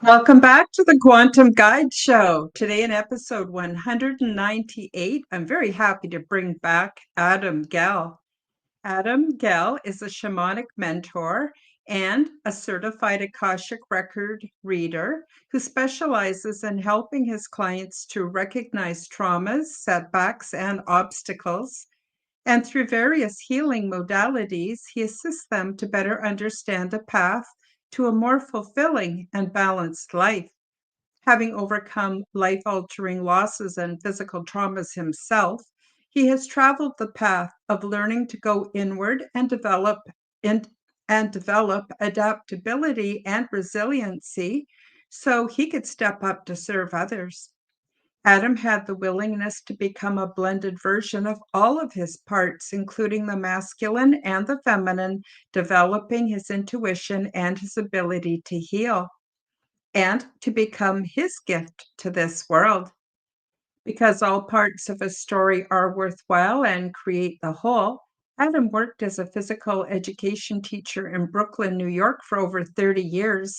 Welcome back to the Quantum Guide Show. Today, in episode 198, I'm very happy to bring back Adam Gell. Adam Gell is a shamanic mentor and a certified Akashic record reader who specializes in helping his clients to recognize traumas, setbacks, and obstacles. And through various healing modalities, he assists them to better understand the path to a more fulfilling and balanced life. Having overcome life altering losses and physical traumas himself, he has traveled the path of learning to go inward and in, develop adaptability and resiliency so he could step up to serve others. Adam had the willingness to become a blended version of all of his parts, including the masculine and the feminine, developing his intuition and his ability to heal and to become his gift to this world. Because all parts of a story are worthwhile and create the whole, Adam worked as a physical education teacher in Brooklyn, New York for over 30 years.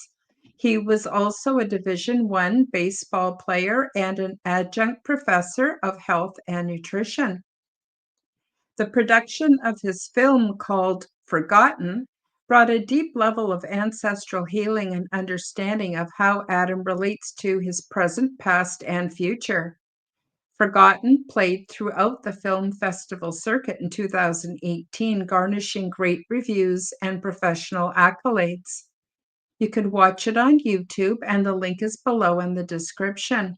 He was also a Division I baseball player and an adjunct professor of health and nutrition. The production of his film called Forgotten brought a deep level of ancestral healing and understanding of how Adam relates to his present, past, and future. Forgotten played throughout the film festival circuit in 2018, garnishing great reviews and professional accolades. You can watch it on YouTube, and the link is below in the description.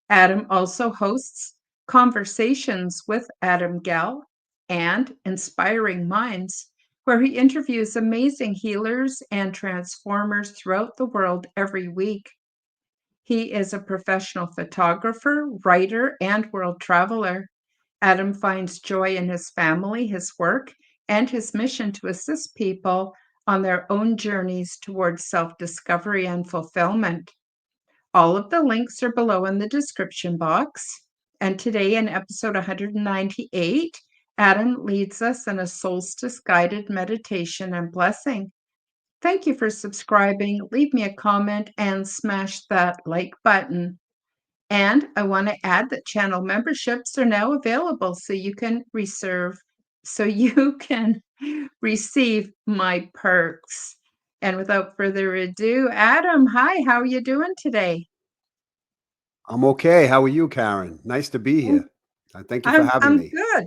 Adam also hosts Conversations with Adam Gell and Inspiring Minds, where he interviews amazing healers and transformers throughout the world every week. He is a professional photographer, writer, and world traveler. Adam finds joy in his family, his work, and his mission to assist people on their own journeys towards self discovery and fulfillment. All of the links are below in the description box. And today, in episode 198, Adam leads us in a solstice guided meditation and blessing. Thank you for subscribing. Leave me a comment and smash that like button. And I want to add that channel memberships are now available so you can receive my perks. And without further ado, Adam, hi, how are you doing today? I'm okay. How are you, Karen? Nice to be I'm here. Thank you for having I'm me. good.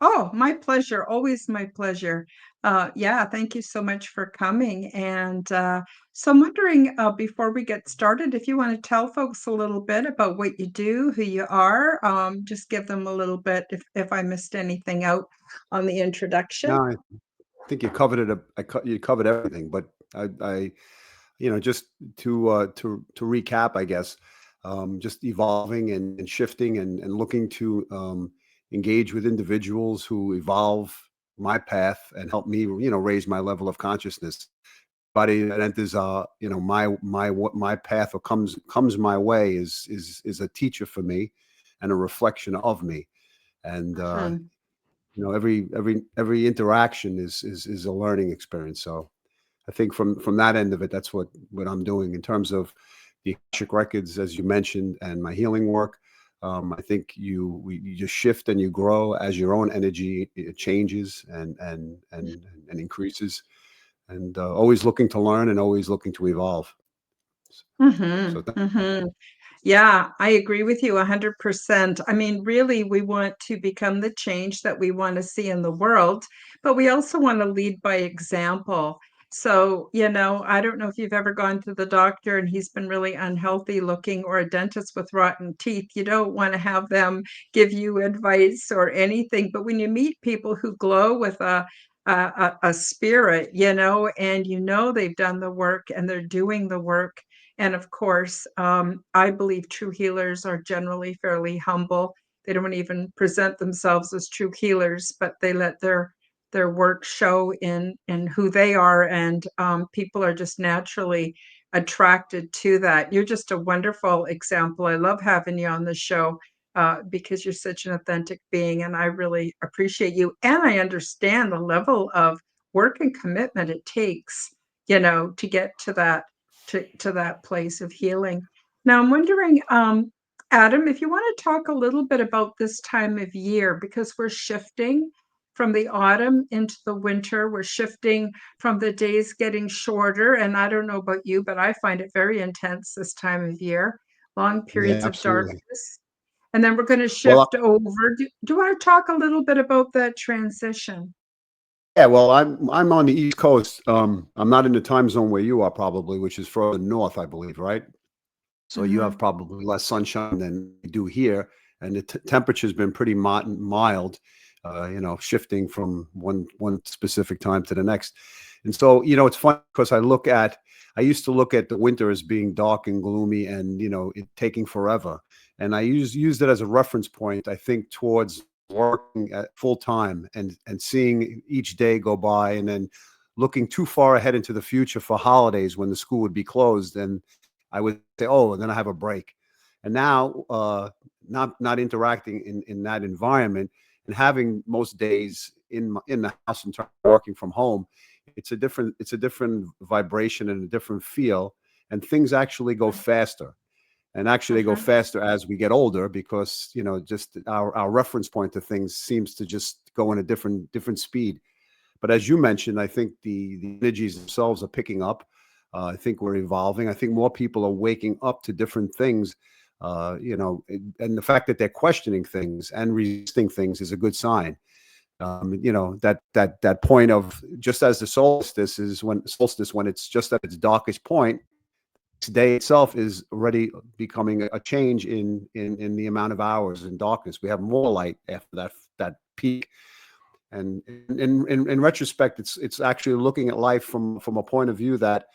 Oh, my pleasure. Always my pleasure. Yeah, thank you so much for coming. And so I'm wondering, before we get started, if you want to tell folks a little bit about what you do, who you are, just give them a little bit if I missed anything out on the introduction. No, I think you covered it. You covered everything, but just to recap, I guess, just evolving and shifting and looking to engage with individuals who evolve my path and help me, raise my level of consciousness. Body that enters, my path or comes my way is a teacher for me and a reflection of me. And Mhm. every interaction is a learning experience. So I think from that end of it, that's what I'm doing in terms of the Akashic records, as you mentioned, and my healing work. I think you just shift and you grow as your own energy it changes and increases, and always looking to learn and always looking to evolve. So, Yeah, I agree with you 100%. I mean, really, we want to become the change that we want to see in the world, but we also want to lead by example. So, I don't know if you've ever gone to the doctor and he's been really unhealthy looking, or a dentist with rotten teeth. You don't want to have them give you advice or anything. But when you meet people who glow with a spirit, and they've done the work and they're doing the work, and of course, I believe true healers are generally fairly humble. They don't even present themselves as true healers, but they let their work show in who they are, and people are just naturally attracted to that. You're just a wonderful example. I love having you on the show because you're such an authentic being, and I really appreciate you. And I understand the level of work and commitment it takes, to get to that to that place of healing. Now, I'm wondering, Adam, if you want to talk a little bit about this time of year, because we're shifting from the autumn into the winter. We're shifting from the days getting shorter. And I don't know about you, but I find it very intense this time of year, long Yeah, periods of absolutely. darkness. And then we're going to Well, shift over. Do you want to talk a little bit about that transition? yeah, well, I'm on the East Coast. I'm not in the time zone where you are probably, which is further north, I believe, right? So you have Mhm. probably less sunshine than we do here, and the temperature's been pretty mild, shifting from one specific time to the next. And so, it's funny because I used to look at the winter as being dark and gloomy and, it taking forever. And I used it as a reference point, I think, towards working at full time and seeing each day go by and then looking too far ahead into the future for holidays when the school would be closed. And I would say, oh, and then I have a break. And now, not interacting in that environment and having most days in the house and working from home, it's a different vibration and a different feel, and things actually go faster. And actually, they go Mhm. faster as we get older because just our reference point to things seems to just go in a different speed. But as you mentioned, I think the energies themselves are picking up. I think we're evolving. I think more people are waking up to different things. And the fact that they're questioning things and resisting things is a good sign. That point of, just as the solstice, when it's just at its darkest point, day itself is already becoming a change in the amount of hours in darkness. We have more light after that peak. And in retrospect, it's actually looking at life from a point of view that,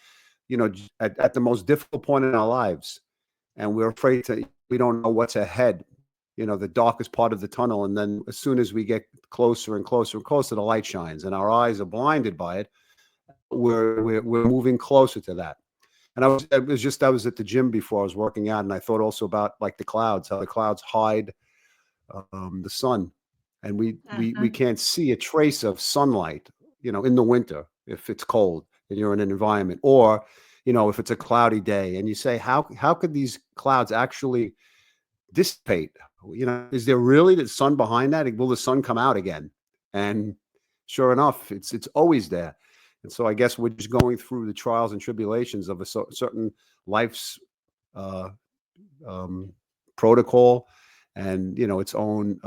at the most difficult point in our lives, and we don't know what's ahead, the darkest part of the tunnel. And then as soon as we get closer and closer and closer, the light shines and our eyes are blinded by it. We're moving closer to that. And I was at the gym before I was working out, and I thought also about like the clouds, how the clouds hide the sun, and we Mhm. can't see a trace of sunlight, in the winter if it's cold and you're in an environment, or if it's a cloudy day, and you say, how could these clouds actually dissipate? Is there really the sun behind that? Will the sun come out again? And sure enough, it's always there. And so I guess we're just going through the trials and tribulations of a certain life's uh, um, protocol, and its own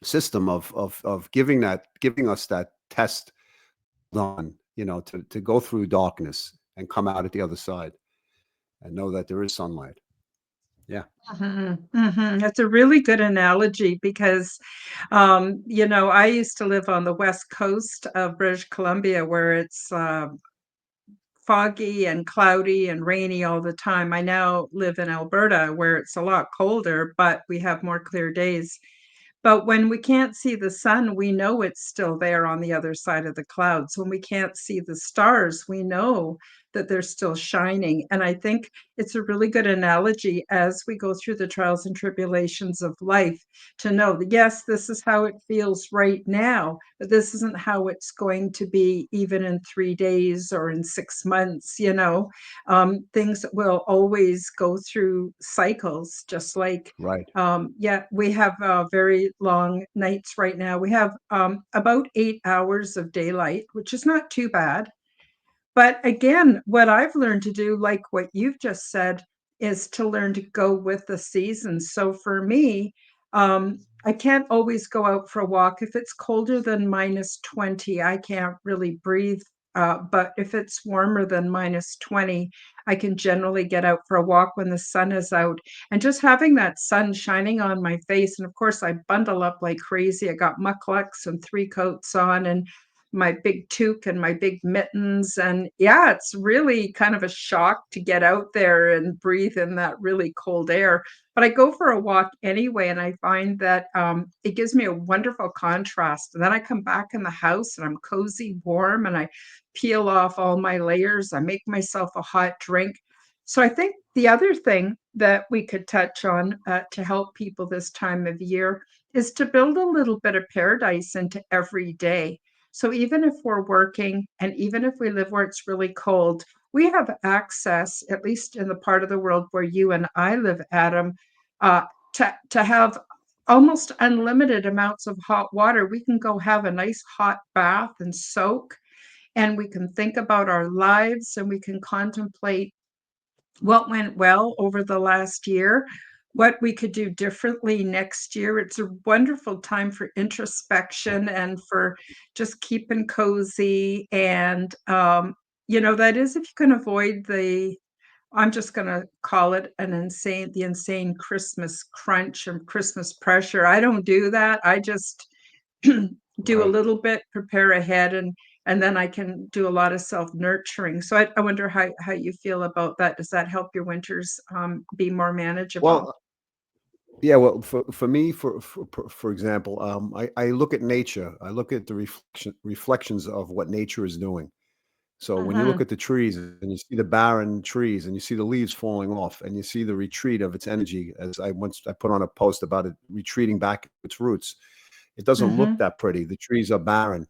system of giving us that test on, to go through darkness and come out at the other side and know that there is sunlight. Yeah. Mhm, mhm. That's a really good analogy because, I used to live on the west coast of British Columbia where it's foggy and cloudy and rainy all the time. I now live in Alberta where it's a lot colder, but we have more clear days. But when we can't see the sun, we know it's still there on the other side of the clouds. When we can't see the stars, we know that they're still shining. And I think it's a really good analogy as we go through the trials and tribulations of life to know that, yes, this is how it feels right now, but this isn't how it's going to be even in 3 days or in 6 months. Things will always go through cycles, just like Right. yeah, we have very long nights right now. We have about 8 hours of daylight, which is not too bad. But again, what I've learned to do, like what you've just said, is to learn to go with the seasons. So for me, I can't always go out for a walk. If it's colder than -20, I can't really breathe. But if it's warmer than -20, I can generally get out for a walk when the sun is out. And just having that sun shining on my face. And of course, I bundle up like crazy. I got mucklucks and three coats on, and my big toque and my big mittens. And yeah, it's really kind of a shock to get out there and breathe in that really cold air. But I go for a walk anyway, and I find that it gives me a wonderful contrast. And then I come back in the house and I'm cozy, warm, and I peel off all my layers. I make myself a hot drink. So I think the other thing that we could touch on to help people this time of year is to build a little bit of paradise into every day. So even if we're working and even if we live where it's really cold, we have access, at least in the part of the world where you and I live, Adam, to have almost unlimited amounts of hot water. We can go have a nice hot bath and soak, and we can think about our lives, and we can contemplate what went well over the last year, what we could do differently next year. It's a wonderful time for introspection and for just keeping cozy. And, that is if you can avoid I'm just going to call it the insane Christmas crunch and Christmas pressure. I don't do that. I just do a Right. little bit, prepare ahead, and then I can do a lot of self-nurturing. So I wonder how you feel about that. Does that help your winters be more manageable? Well, yeah. Well, for me, for example, I look at nature. I look at the reflections of what nature is doing. So when you look Mm-hmm. at the trees and you see the barren trees and you see the leaves falling off and you see the retreat of its energy, as I put on a post about it retreating back to its roots, it doesn't look Mm-hmm. that pretty. The trees are barren.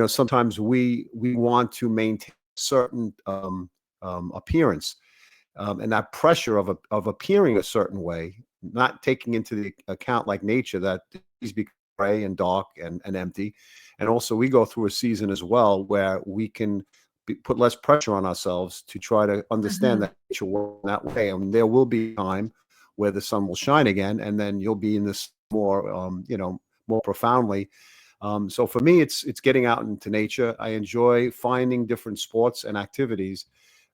Sometimes we want to maintain a certain appearance, and that pressure of appearing a certain way, not taking into the account like nature that these become gray and dark and empty. And also we go through a season as well where we can put less pressure on ourselves to try to understand Mm-hmm. that nature works that way. And there will be time where the sun will shine again, and then you'll be in this more, more profoundly. So for me, it's getting out into nature. I enjoy finding different sports and activities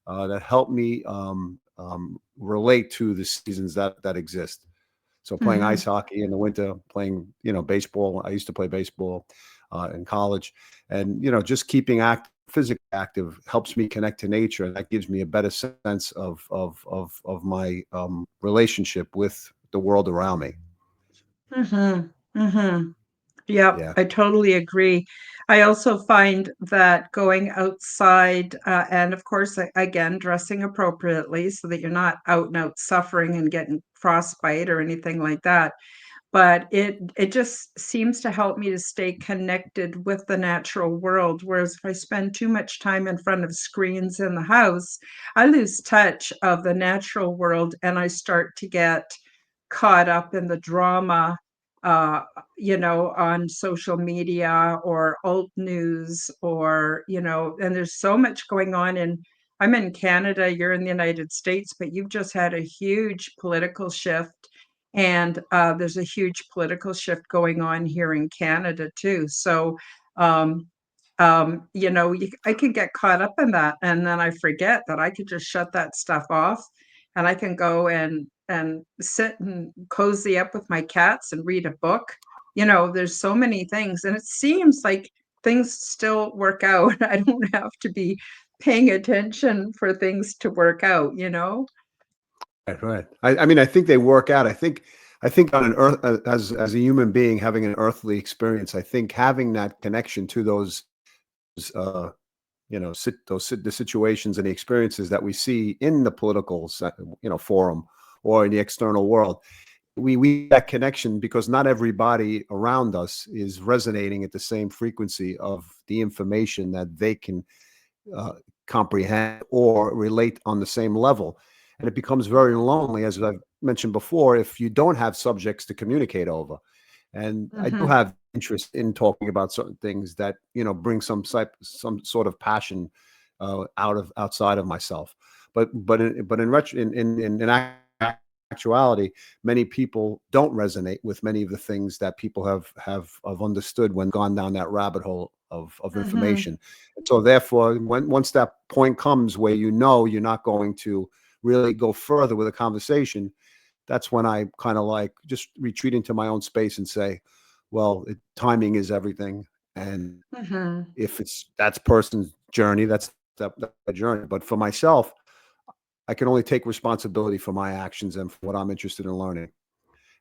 that help me relate to the seasons that exist. So playing Mm-hmm. ice hockey in the winter, playing baseball. I used to play baseball in college, and just keeping physically active helps me connect to nature, and that gives me a better sense of my relationship with the world around me. Mm-hmm. Mm-hmm. Yep, Yeah. I totally agree. I also find that going outside, and of course, again, dressing appropriately so that you're not out and out suffering and getting frostbite or anything like that. But it just seems to help me to stay connected with the natural world. Whereas if I spend too much time in front of screens in the house, I lose touch of the natural world and I start to get caught up in the drama, uh, on social media or alt news and there's so much going on I'm in Canada, you're in the United States, but you've just had a huge political shift. And there's a huge political shift going on here in Canada too. So, um, I can get caught up in that, and then I forget that I could just shut that stuff off, and I can go and sit and cozy up with my cats and read a book. There's so many things, and it seems like things still work out. I don't have to be paying attention for things to work out. Right, right. I mean, I think they work out. I think on an earth as a human being having an earthly experience, I think having that connection to those, uh, the situations and the experiences that we see in the political, forum or in the external world, we that connection because not everybody around us is resonating at the same frequency of the information that they can uh, comprehend or relate on the same level. And it becomes very lonely, as I've mentioned before, if you don't have subjects to communicate over. And I do Hmm. have interest in talking about certain things that bring some sort of passion outside of myself. But in actuality, many people don't resonate with many of the things that people have understood when gone down that rabbit hole of Hmm. information. And so therefore, once that point comes where you're not going to really go further with a conversation, that's when I kind of like just retreat into my own space and say, well, timing is everything. And Hmm. if it's that's person's journey, that's a journey. But for myself, I can only take responsibility for my actions and for what I'm interested in learning.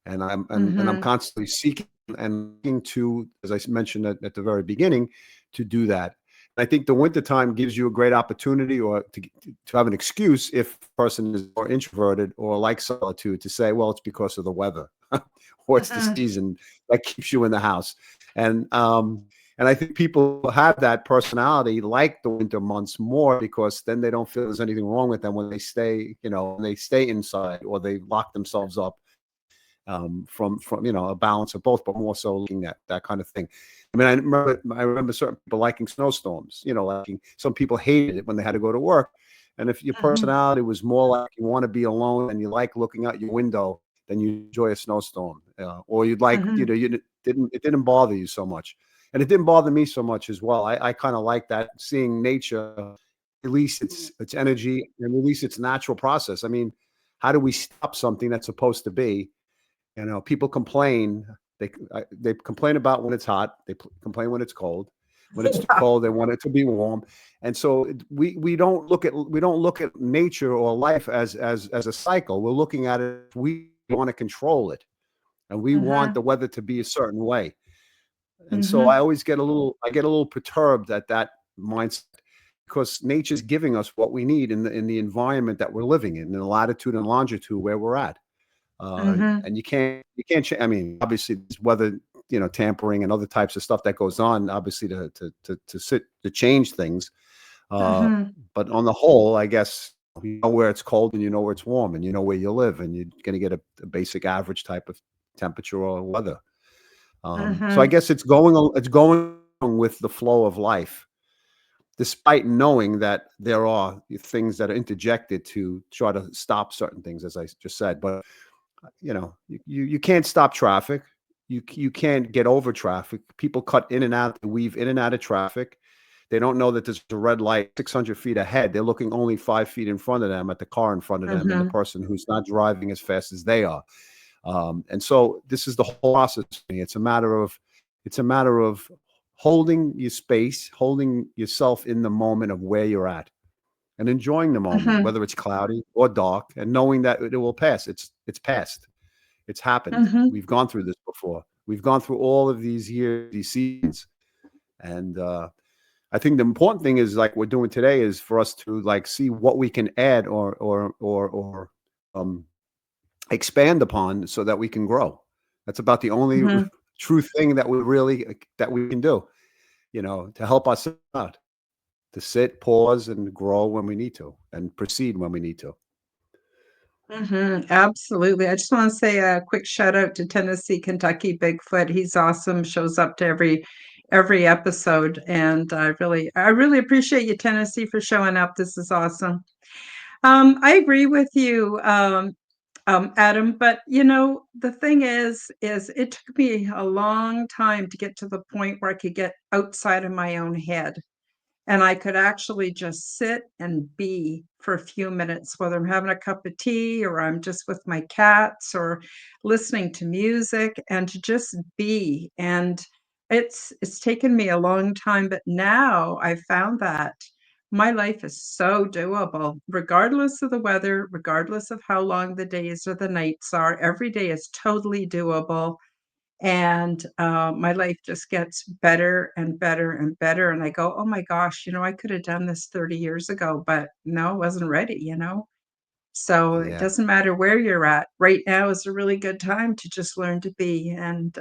And I'm Hmm. constantly seeking and looking to, as I mentioned at the very beginning, to do that. I think the wintertime gives you a great opportunity or to have an excuse if a person is more introverted or like solitude to say, well, it's because of the weather or it's the Hmm. season that keeps you in the house. And And I think people have that personality like the winter months more, because then they don't feel there's anything wrong with them when they stay, when they stay inside or they lock themselves up, from a balance of both, but more so looking at that kind of thing. I mean, I remember certain people liking snowstorms. Liking, some people hated it when they had to go to work. And if your Mhm. personality was more like you want to be alone and you like looking out your window, then you enjoy a snowstorm, or you'd like, Mhm. it didn't bother you so much, and it didn't bother me so much as well. I kind of like that, seeing nature release its energy and release its natural process. I mean, how do we stop something that's supposed to be? People complain. They complain about when it's hot. They complain when it's cold. When it's too Yeah. cold, they want it to be warm. And so we don't look at nature or life as a cycle. We're looking at it. We want to control it, and we want Mhm. the weather to be a certain way. And so Mhm. I get a little perturbed at that mindset, because nature's giving us what we need in the environment that we're living in the latitude and longitude where we're at. Mhm. And you can't I mean, obviously there's weather, tampering and other types of stuff that goes on, obviously to change things. Uh, Mhm. but on the whole, I guess you know where it's cold and you know where it's warm and you know where you live, and you're going to get a basic average type of temperature or weather. So I Mhm. guess it's going with the flow of life, despite knowing that there are things that are interjected to try to stop certain things, as I just said. But you can't stop traffic. You can't get over traffic. People cut in and out, weave in and out of traffic. They don't know that there's a red light 600 feet ahead. They're looking only 5 feet in front of them at the car in front of them and the Mhm. person who's not driving as fast as they are. And so this is the whole process for me. It's a matter of holding your space, holding yourself in the moment of where you're at, and enjoying the moment, Mhm. whether it's cloudy or dark, and knowing that it will pass. It's past. It's happened. Mhm. We've gone through this before. We've gone through all of these years, these seasons, and I think the important thing is, like we're doing today, is for us to like see what we can add or um, expand upon so that we can grow. That's about the only Mhm. true thing that we can do. To help us out, to sit, pause, and grow when we need to, and proceed when we need to. Mhm. Absolutely. I just want to say a quick shout out to Tennessee, Kentucky Bigfoot. He's awesome. Shows up to every episode, and I really appreciate you, Tennessee, for showing up. This is awesome. I agree with you, Adam. But the thing is it took me a long time to get to the point where I could get outside of my own head. And I could actually just sit and be for a few minutes, whether I'm having a cup of tea or I'm just with my cats or listening to music, and to just be. And it's taken me a long time, but now I've found that my life is so doable, regardless of the weather, regardless of how long the days or the nights are. Every day is totally doable, and my life just gets better and better and better. And I go, oh my gosh, I could have done this 30 years ago, but no, I wasn't ready. So it Yeah, doesn't matter where you're at. Right now is a really good time to just learn to be. And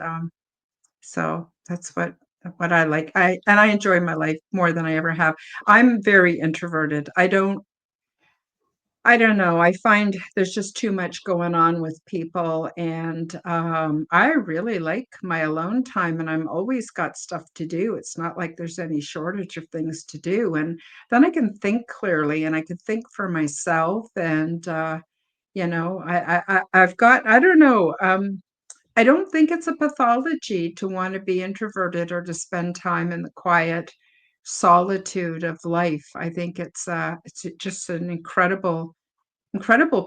so that's what I like. I enjoy my life more than I ever have. I'm very introverted. I don't know. I find there's just too much going on with people, and I really like my alone time, and I'm always got stuff to do. It's not like there's any shortage of things to do, and then I can think clearly, and I can think for myself, and I've got, I don't know. I don't think it's a pathology to want to be introverted or to spend time in the quiet solitude of life. I think it's just an incredible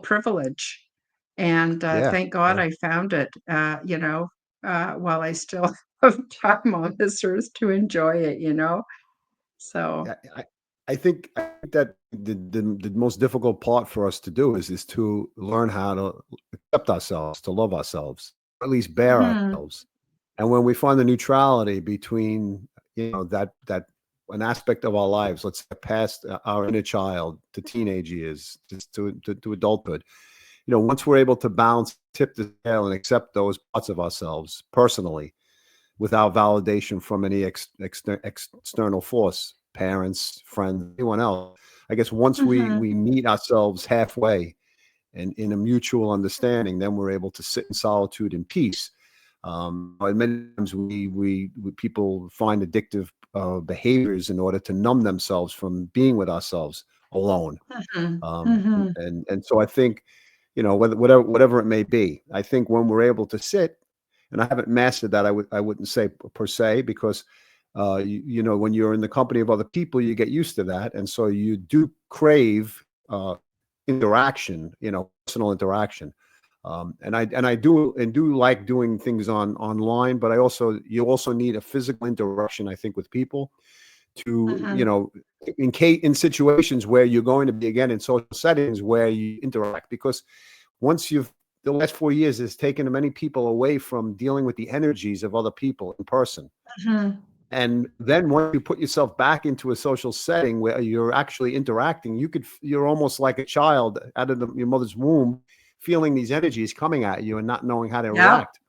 privilege. And yeah, thank God yeah. I found it, while I still have time on this earth to enjoy it. So, Yeah, I think that the most difficult part for us to do is to learn how to accept ourselves, to love ourselves, or at least bear mhm, ourselves. And when we find the neutrality between, that an aspect of our lives, let's say past our inner child to teenage years, just to adulthood, once we're able to balance, tip the scale, and accept those parts of ourselves personally, without validation from any external force, parents, friends, anyone else. I guess once Mhm. we meet ourselves halfway and in a mutual understanding, then we're able to sit in solitude and peace. And many times we people find addictive behaviors in order to numb themselves from being with ourselves alone. Mhm. Mhm. And so I think, whatever it may be, I think when we're able to sit, and I haven't mastered that, I wouldn't say per se, because when you're in the company of other people, you get used to that, and so you do crave interaction, personal interaction. And I do like doing things online, but you also need a physical interaction, I think, with people to, Mhm. in situations where you're going to be again in social settings where you interact, because once you've the last 4 years has taken many people away from dealing with the energies of other people in person. Mhm. And then once you put yourself back into a social setting where you're actually interacting, you're almost like a child out of your mother's womb, feeling these energies coming at you and not knowing how to Yeah. react.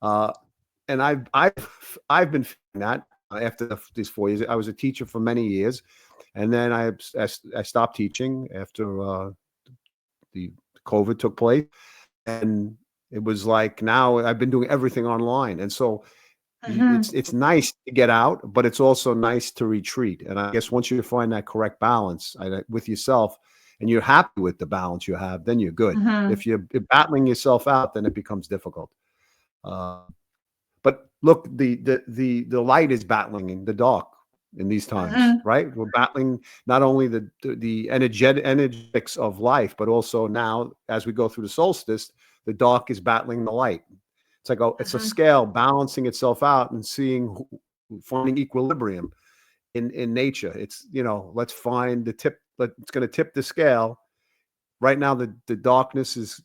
Uh, and I've been feeling that after these 4 years. I was a teacher for many years, and then I stopped teaching after the COVID took place, and it was like now I've been doing everything online, and so it's Mhm. it's nice to get out, but it's also nice to retreat. And I guess once you find that correct balance with yourself, and you're happy with the balance you have, then you're good. Mhm. If you're battling yourself out, then it becomes difficult. Uh, but look, the light is battling in the dark in these times, Mhm. right? We're battling not only the energetics of life, but also now as we go through the solstice, the dark is battling the light. It's a Mhm. scale balancing itself out and finding equilibrium in nature. It's, let's find the tip. It's going to tip the scale. Right now, the darkness is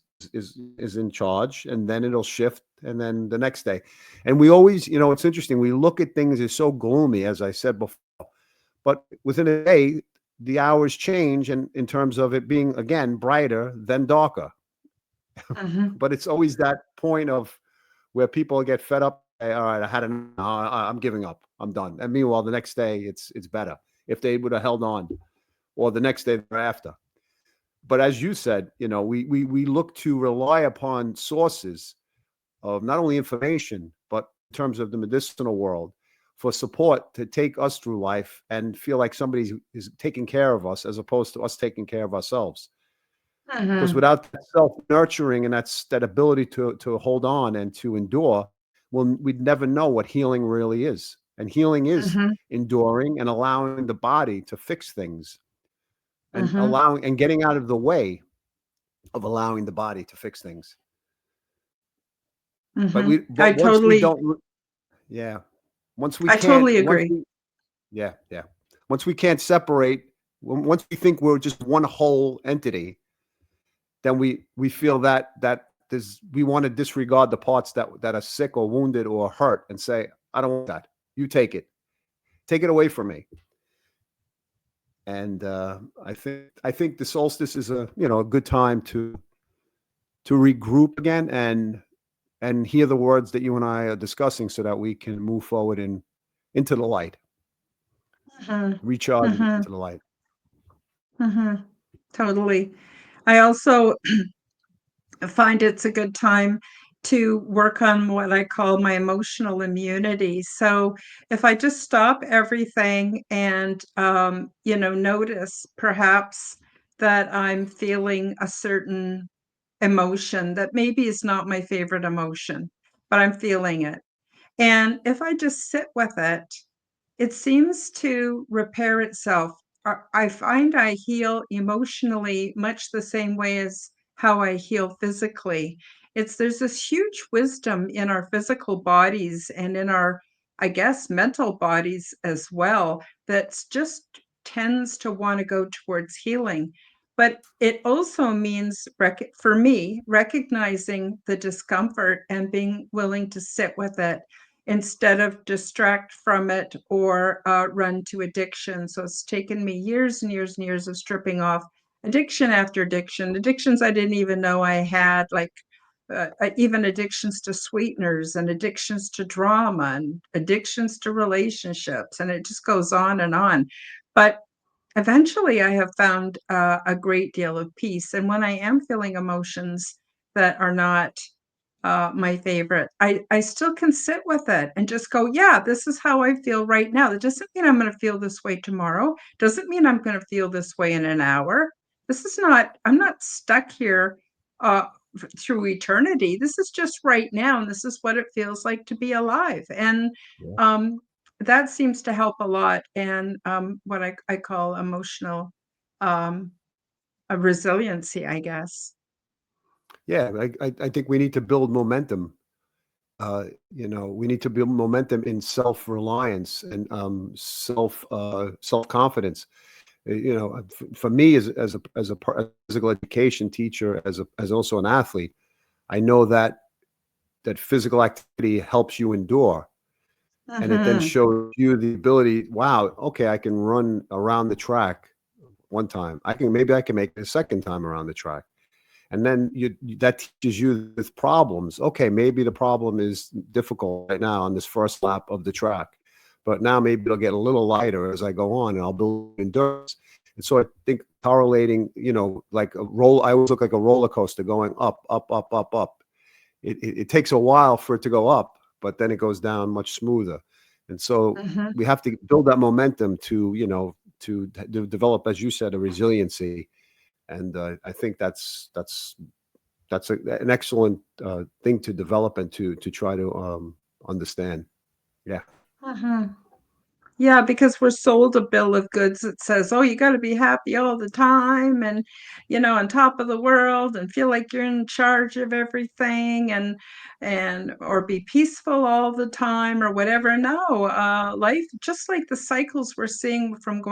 in charge, and then it'll shift, and then the next day. And we always, it's interesting. We look at things as so gloomy, as I said before, but within a day, the hours change, and in terms of it being again brighter then darker. Mhm. But it's always that point of where people get fed up. Hey, all right, I had enough. I'm giving up. I'm done. And meanwhile, the next day, it's better if they would have held on, or the next day thereafter. But as you said, we look to rely upon sources of not only information, but in terms of the medicinal world, for support to take us through life and feel like somebody is taking care of us as opposed to us taking care of ourselves. Because Mhm. without that self nurturing and that ability to hold on and to endure, well, we'd never know what healing really is. And healing is Mhm. enduring and allowing the body to fix things, and Mhm. allowing and getting out of the way of allowing the body to fix things. But Mhm. we but once we don't, yeah, once we I can't, totally agree. yeah, yeah. Once we can't separate, once we think we're just one whole entity, then we feel that we want to disregard the parts that are sick or wounded or hurt and say, I don't want that. You take it away from me. And I think the solstice is a good time to regroup again and hear the words that you and I are discussing, so that we can move forward into the light, Mhm. recharge Mhm. into the light. Mhm. Totally. I also find it's a good time to work on what I call my emotional immunity. So if I just stop everything and, notice perhaps that I'm feeling a certain emotion that maybe is not my favorite emotion, but I'm feeling it. And if I just sit with it, it seems to repair itself. I find I heal emotionally much the same way as how I heal physically. There's this huge wisdom in our physical bodies and in our, I guess, mental bodies as well, that's just tends to want to go towards healing. But it also means, for me, recognizing the discomfort and being willing to sit with it instead of distract from it or run to addiction. So it's taken me years and years and years of stripping off addiction after addiction, addictions I didn't even know I had, like even addictions to sweeteners and addictions to drama and addictions to relationships, and it just goes on and on. But eventually, I have found a great deal of peace. And when I am feeling emotions that are not my favorite, I still can sit with it and just go, yeah, this is how I feel right now. That doesn't mean I'm going to feel this way tomorrow. Doesn't mean I'm going to feel this way in an hour. This is not, I'm not stuck here uh, through eternity. This is just right now. And this is what it feels like to be alive. And Yeah. um, that seems to help a lot. And what I call emotional um, a resiliency, I guess. Yeah, I think we need to build momentum. We need to build momentum in self-reliance and self-confidence. For me as a physical education teacher, as also an athlete, I know that physical activity helps you endure, and it then Mhm. shows you the ability. Wow, okay, I can run around the track one time. Maybe I can make it a second time around the track. And then that teaches you with problems. Okay, maybe the problem is difficult right now on this first lap of the track, but now maybe it'll get a little lighter as I go on, and I'll build endurance. And so I think correlating, like I always look like a roller coaster going up, up, up, up, up. It takes a while for it to go up, but then it goes down much smoother. And so Mhm. we have to build that momentum to develop, as you said, a resiliency. And I think that's an excellent thing to develop and to try to understand. Yeah, Mhm. Yeah, because we're sold a bill of goods that says, "Oh, you gotta be happy all the time and, on top of the world and feel like you're in charge of everything and or be peaceful all the time," or whatever. No, life, just like the cycles we're seeing from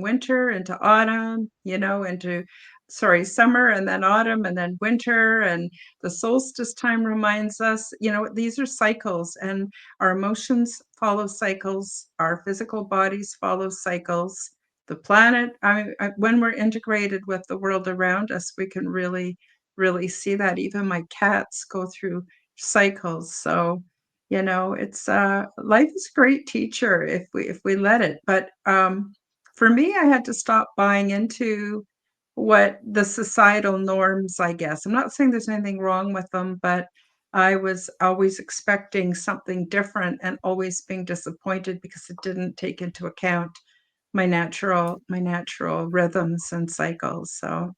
winter into autumn, into sorry, summer and then autumn and then winter, and the solstice time reminds us, these are cycles, and our emotions follow cycles, our physical bodies follow cycles. The planet, when we're integrated with the world around us, we can really, really see that. Even my cats go through cycles. So, it's life is a great teacher if we let it. But for me, I had to stop buying into what the societal norms, I guess. I'm not saying there's anything wrong with them, but I was always expecting something different and always being disappointed because it didn't take into account my natural rhythms and cycles. So,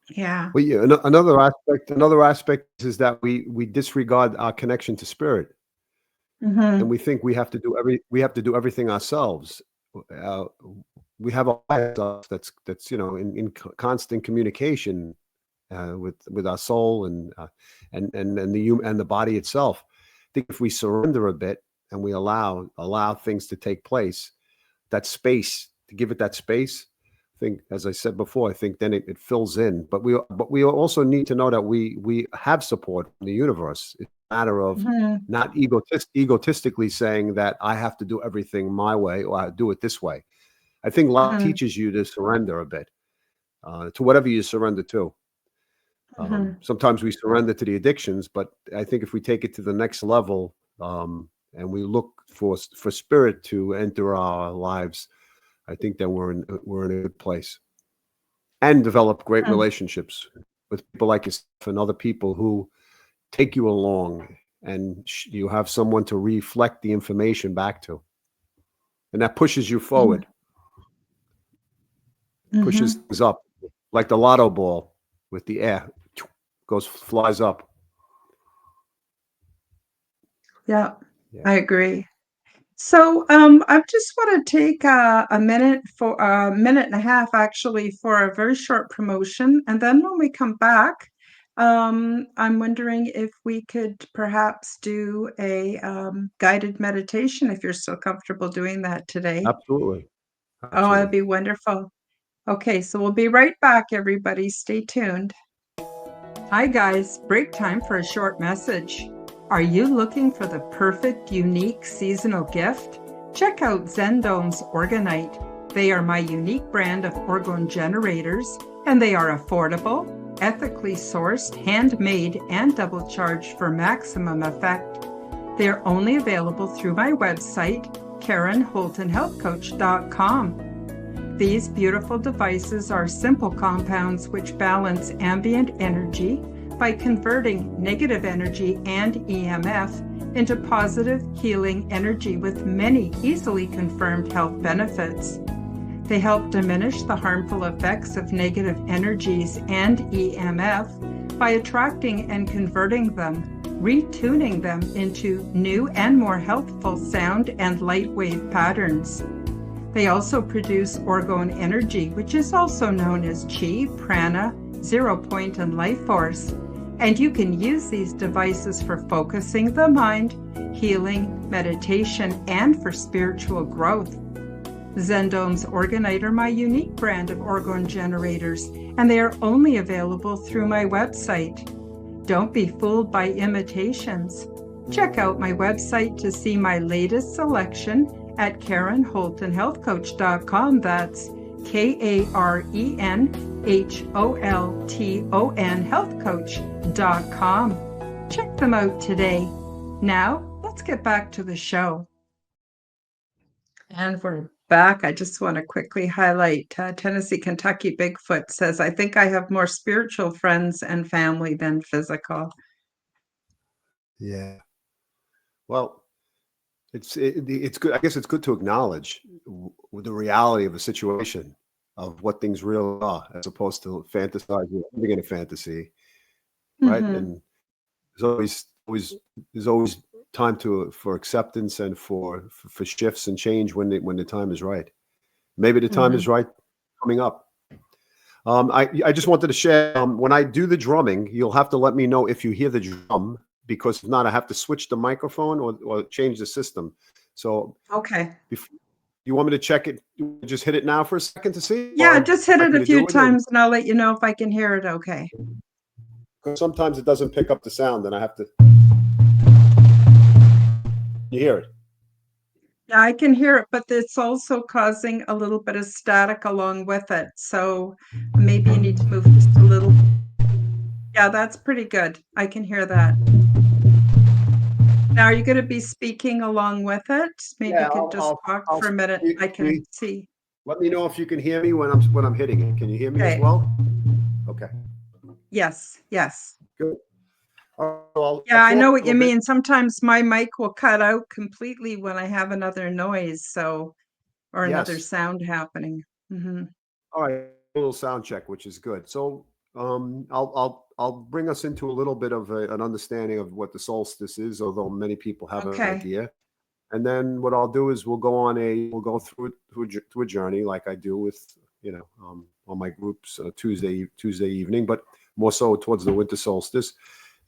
yeah. well, yeah. Another aspect is that we disregard our connection to spirit, and Mhm. we think we have to do everything ourselves. Uh, we have a higher self that's in constant communication with our soul and the body itself. I think if we surrender a bit and we allow things to take place, that space to give it that space. I think, as I said before, I think then it fills in. But we also need to know that we have support from the universe. It's a matter of Mhm. not egotistically saying that I have to do everything my way or I do it this way. I think life Mhm. teaches you to surrender a bit to whatever you surrender to. Mhm. Sometimes we surrender to the addictions, but I think if we take it to the next level and we look for spirit to enter our lives, I think that we're in a good place and develop great Mhm. relationships with people like yourself and other people who take you along, and you have someone to reflect the information back to, and that pushes you Mhm. forward, pushes Mhm. things up, like the lotto ball with the air flies up. Yeah, Yeah, I agree. So, I just want to take a minute for a minute and a half, actually, for a very short promotion. And then when we come back, I'm wondering if we could perhaps do a guided meditation if you're still comfortable doing that today. absolutely, Oh, that'd absolutely. be wonderful. Okay, so we'll be right back, everybody. Stay tuned. Hi, guys. Break time for a short message. Are you looking for the perfect, unique seasonal gift? Check out Zendone's Orgonite. They are my unique brand of orgone generators, and they are affordable, ethically sourced, handmade, and double charged for maximum effect. They're only available through my website, KarenHoltonHealthCoach.com. These beautiful devices are simple compounds which balance ambient energy by converting negative energy and EMF into positive healing energy with many easily confirmed health benefits. They help diminish the harmful effects of negative energies and EMF by attracting and converting them, retuning them into new and more healthful sound and light wave patterns. They also produce orgone energy, which is also known as chi, prana, zero point, and life force. And you can use these devices for focusing the mind, healing, meditation, and for spiritual growth. Zendome's Orgonite are my unique brand of orgone generators, and they are only available through my website. Don't be fooled by imitations. Check out my website to see my latest selection at KarenHoltonHealthCoach.com. That's KarenHolton Healthcoach.com. Check them out today. Now, let's get back to the show. And we're back. I just want to quickly highlight Tennessee, Kentucky Bigfoot says, I think I have more spiritual friends and family than physical. Yeah. Well, it's good. I guess it's good to acknowledge the reality of a situation, of what things really are, as opposed to fantasizing, living in a fantasy, right? Mhm. And there's always time for acceptance and for shifts and change when the time is right. Maybe the time is right coming up. I just wanted to share, when I do the drumming, you'll have to let me know if you hear the drum, because if not, I have to switch the microphone or change the system. So Okay. you want me to check it? Just hit it now for a second to see? Yeah, Or just hit like it me a to few do it? Or, times and I'll let you know if I can hear it okay. because sometimes it doesn't pick up the sound and I have to. You hear it? Yeah, I can hear it, but it's also causing a little bit of static along with it. So maybe you need to move just a little. Yeah, that's pretty good. I can hear that. Now, are you going to be speaking along with it? Maybe you Yeah, could just talk I'll for a minute. I can see. let me know if you can hear me when I'm hitting it. Can you hear me as Okay. well? Okay, Yes, yes. good. I'll Yeah, I talk know a what you little bit. mean. Sometimes my mic will cut out completely when I have another noise, or another Yes. sound happening. Mhm. All right, a little sound check, which is good. So, I'll bring us into a little bit of an understanding of what the solstice is, although many people have an Okay. idea. And then what I'll do is we'll go through a journey, like I do with, on my groups, Tuesday evening, but more so towards the winter solstice.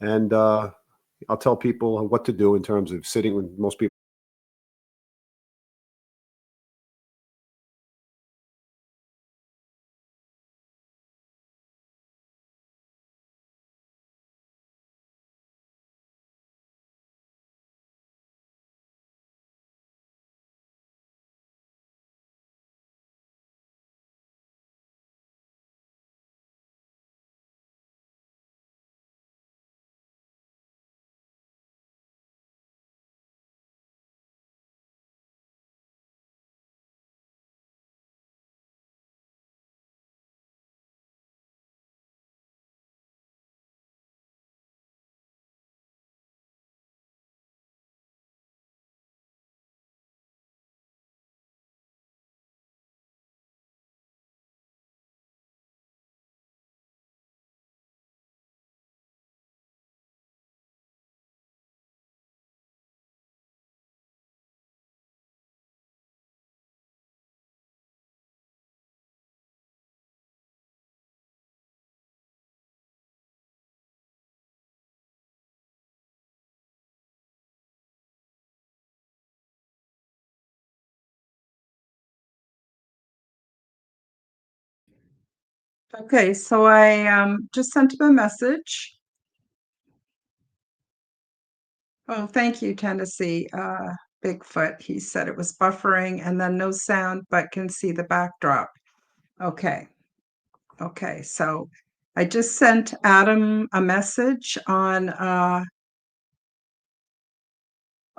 And I'll tell people what to do in terms of sitting. When most people. Okay, so I just sent him a message. Oh, thank you, Tennessee. Bigfoot. He said it was buffering and then no sound, but can see the backdrop. Okay. Okay. So I just sent Adam a message on,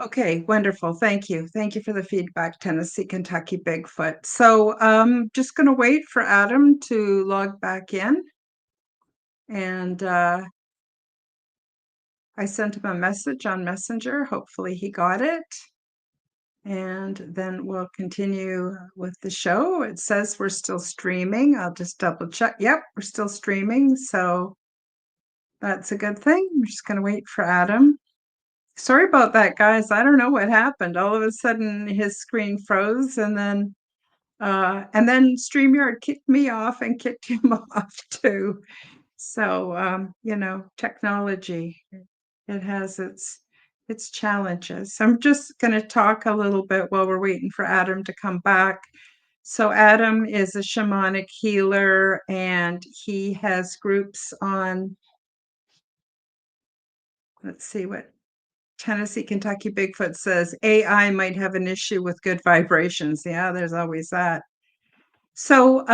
okay, wonderful. Thank you. Thank you for the feedback, Tennessee, Kentucky Bigfoot. So just going to wait for Adam to log back in. And I sent him a message on Messenger. Hopefully he got it. And then we'll continue with the show. It says we're still streaming. I'll just double check. Yep, we're still streaming. So that's a good thing. We're just going to wait for Adam. Sorry about that, guys. I don't know what happened. All of a sudden his screen froze and then StreamYard kicked me off and kicked him off too. So technology, it has its challenges. So I'm just going to talk a little bit while we're waiting for Adam to come back. So Adam is a shamanic healer and he has groups on, let's see what Tennessee, Kentucky Bigfoot says, AI might have an issue with good vibrations. Yeah, there's always that. So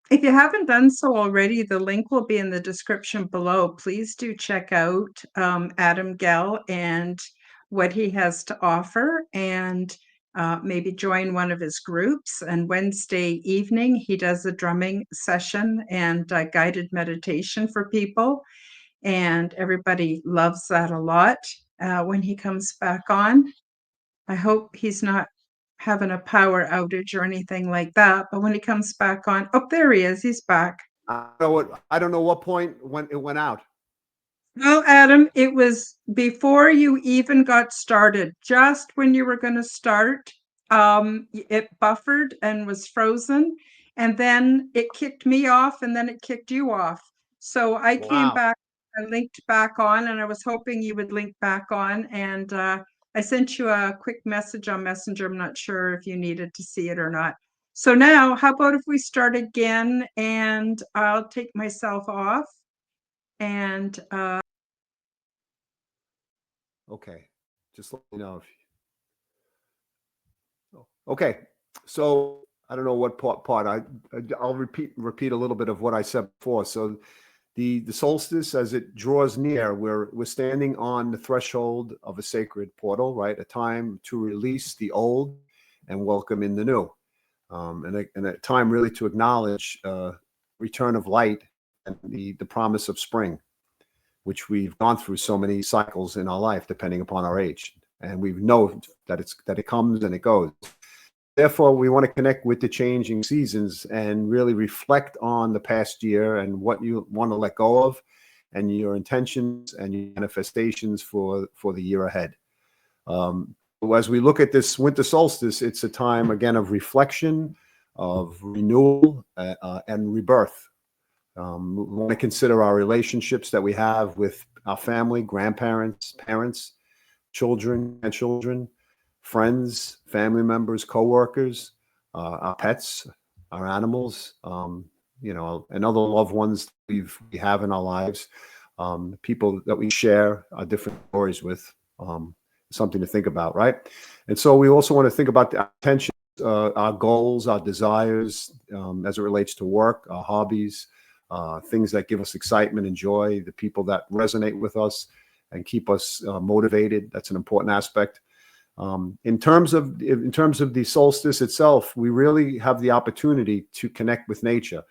if you haven't done so already, the link will be in the description below. Please do check out Adam Gell and what he has to offer, and maybe join one of his groups. And Wednesday evening, he does a drumming session and guided meditation for people. And everybody loves that a lot when he comes back on. I hope he's not having a power outage or anything like that. But when he comes back on, oh, there he is. He's back. I don't know what point when it went out. Well, Adam, it was before you even got started. Just when you were going to start, it buffered and was frozen. And then it kicked me off and then it kicked you off. So I came Wow. back, I linked back on, and I was hoping you would link back on. And I sent you a quick message on Messenger. I'm not sure if you needed to see it or not. So now, how about if we start again and I'll take myself off and Okay. Just let me know if. Okay. So I don't know what part. I'll repeat a little bit of what I said before. So the solstice, as it draws near, we're standing on the threshold of a sacred portal, right? A time to release the old and welcome in the new, and a time really to acknowledge return of light and the promise of spring, which we've gone through so many cycles in our life, depending upon our age, and we know that it comes and it goes. Therefore, we want to connect with the changing seasons and really reflect on the past year and what you want to let go of, and your intentions and your manifestations for the year ahead. As we look at this winter solstice, it's a time again of reflection, of renewal, and rebirth. We want to consider our relationships that we have with our family, grandparents, parents, children and children, friends, family members, coworkers, our pets, our animals, and other loved ones we have in our lives, people that we share our different stories with. Something to think about, right? And so we also want to think about the intentions, our goals, our desires, as it relates to work, our hobbies, things that give us excitement and joy, the people that resonate with us and keep us motivated. That's an important aspect. In terms of the solstice itself, we really have the opportunity to connect with nature.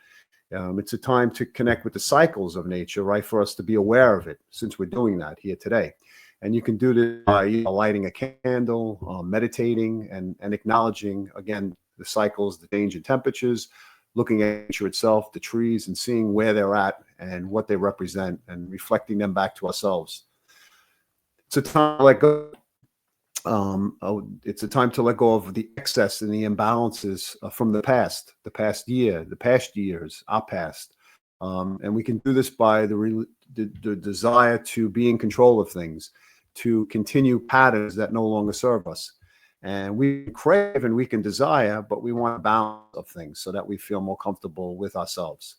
It's a time to connect with the cycles of nature, right? For us to be aware of it, since we're doing that here today. And you can do this by lighting a candle, meditating, and acknowledging, again, the cycles, the change in temperatures, looking at nature itself, the trees, and seeing where they're at and what they represent, and reflecting them back to ourselves. It's a time to let go. It's a time to let go of the excess and the imbalances from the past year, the past years, our past. And we can do this by the desire to be in control of things, to continue patterns that no longer serve us. And we crave and we can desire, but we want a balance of things so that we feel more comfortable with ourselves.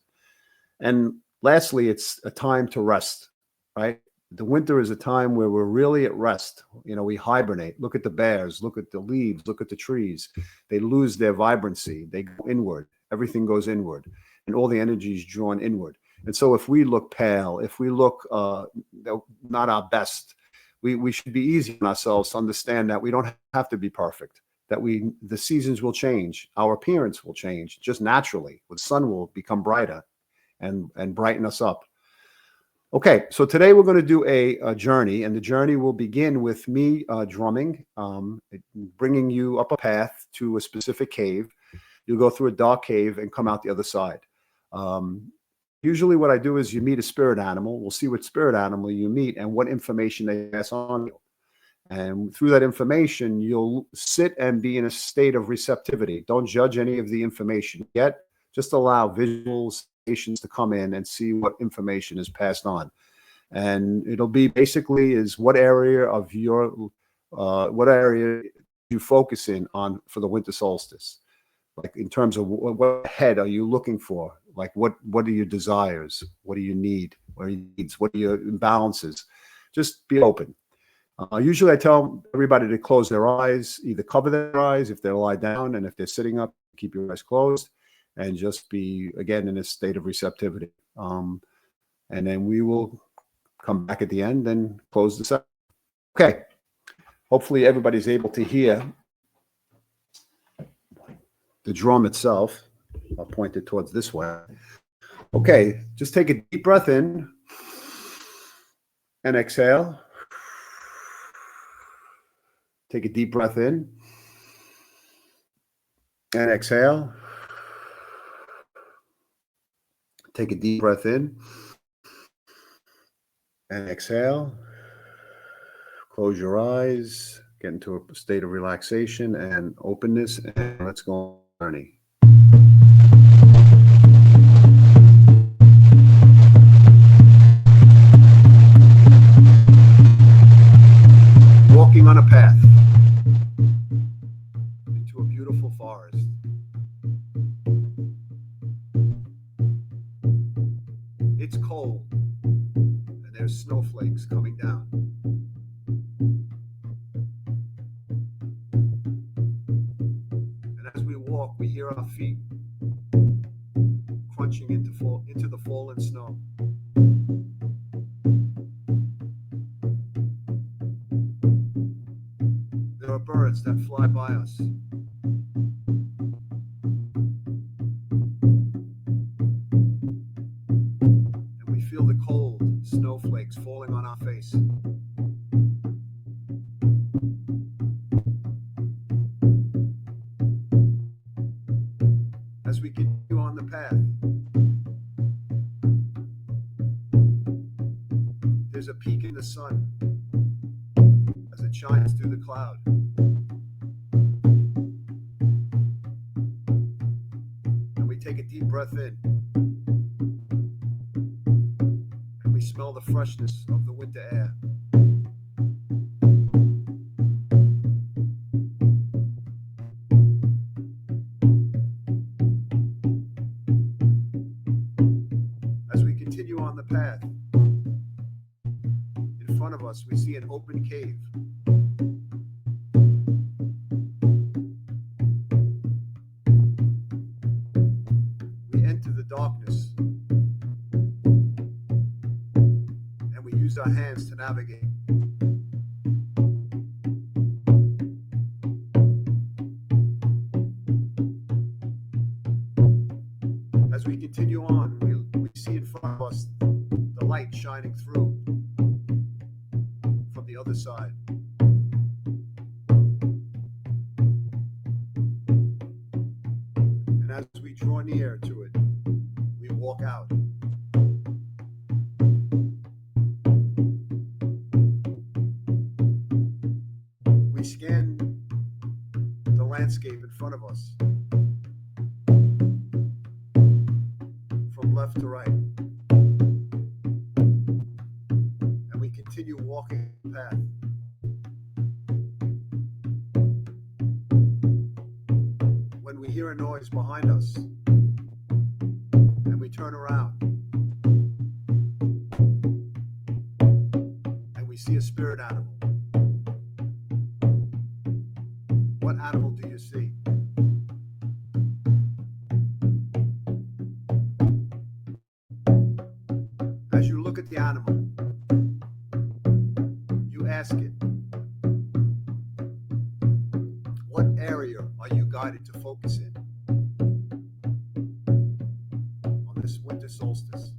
And lastly, it's a time to rest, right? The winter is a time where we're really at rest. We hibernate. Look at the bears, look at the leaves, look at the trees. They lose their vibrancy. They go inward. Everything goes inward, and all the energy is drawn inward. And so if we look pale, if we look not our best, we should be easy on ourselves to understand that we don't have to be perfect, that the seasons will change, our appearance will change just naturally. The sun will become brighter and brighten us up. Okay, so today we're going to do a journey, and the journey will begin with me drumming, bringing you up a path to a specific cave. You'll go through a dark cave and come out the other side. Usually what I do is you meet a spirit animal. We'll see what spirit animal you meet and what information they pass on you. And through that information, you'll sit and be in a state of receptivity. Don't judge any of the information yet. Just allow visuals to come in and see what information is passed on. And it'll be basically is what area of what area you focus in on for the winter solstice. Like in terms of what head are you looking for? Like what are your desires? What do you need? What are your needs? What are your imbalances? Just be open. Usually I tell everybody to close their eyes, either cover their eyes if they're lie down, and if they're sitting up, keep your eyes closed, and just be, again, in a state of receptivity. And then we will come back at the end and close this up. Okay. Hopefully everybody's able to hear the drum itself. I'll point it towards this way. Okay, just take a deep breath in and exhale. Take a deep breath in and exhale. Take a deep breath in and exhale. Close your eyes, get into a state of relaxation and openness, and let's go on a journey. Walking on a path into a beautiful forest. It's cold, and there's snowflakes coming down. And as we walk, we hear our feet crunching into the fallen snow. There are birds that fly by us. And we feel the cold snowflakes falling on our face. As we continue on the path, there's a peak in the sun as it shines through the cloud. And we take a deep breath in. And we smell the freshness of the winter air. As we continue on the path, in front of us we see an open cave. We enter the darkness and we use our hands to navigate. As we continue on, we see in front of us the light shining through from the other side. And as we draw near to it, we walk out. We scan the landscape in front of us from left to right. And we continue walking the path. When we hear a noise behind us and we turn around and we see a spirit animal. What animal do you see? ask it, what area are you guided to focus in on this winter solstice?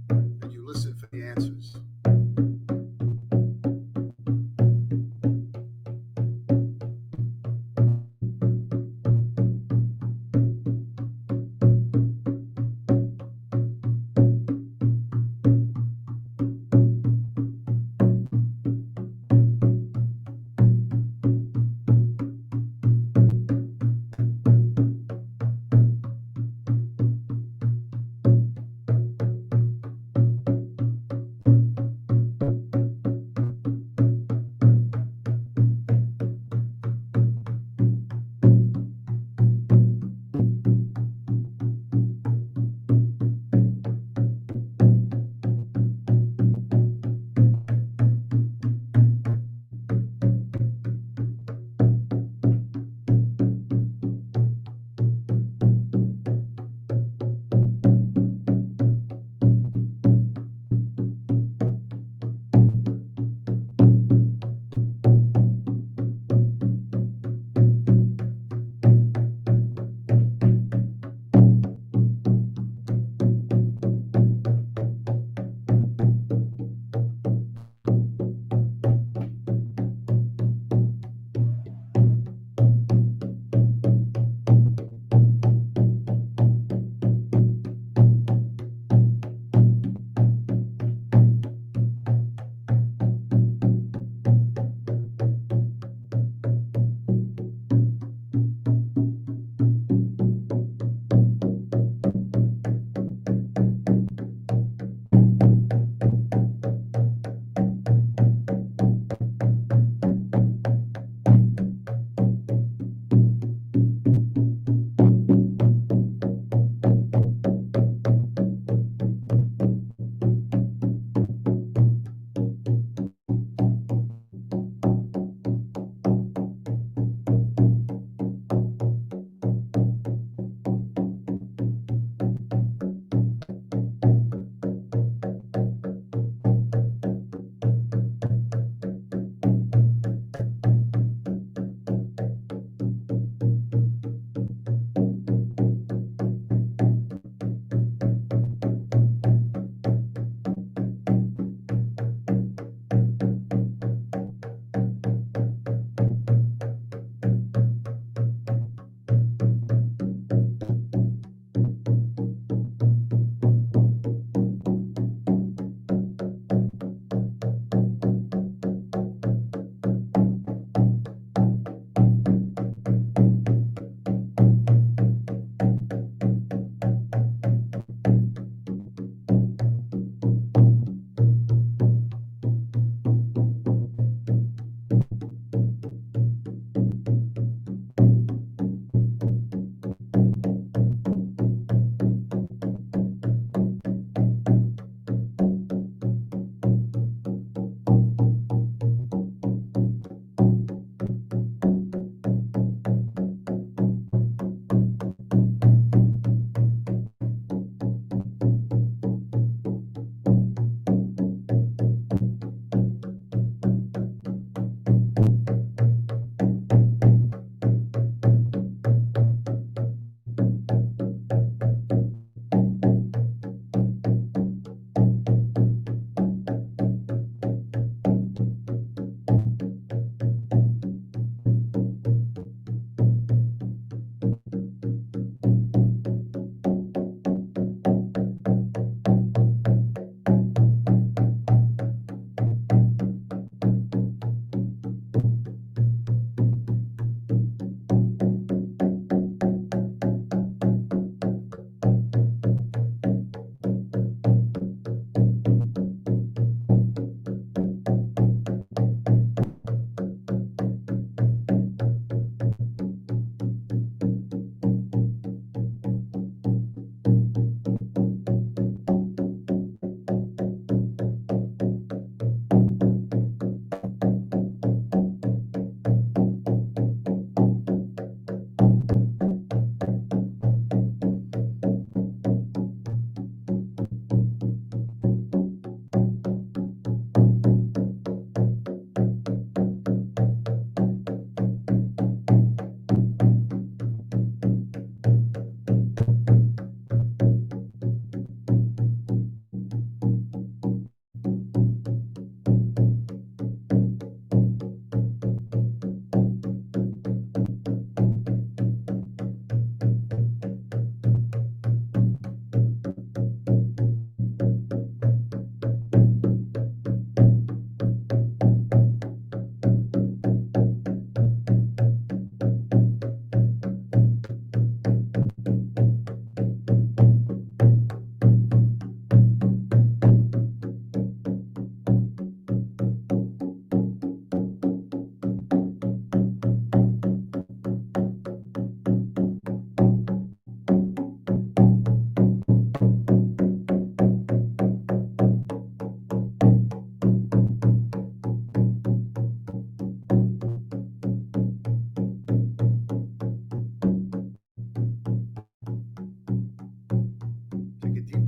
And you listen for the answers.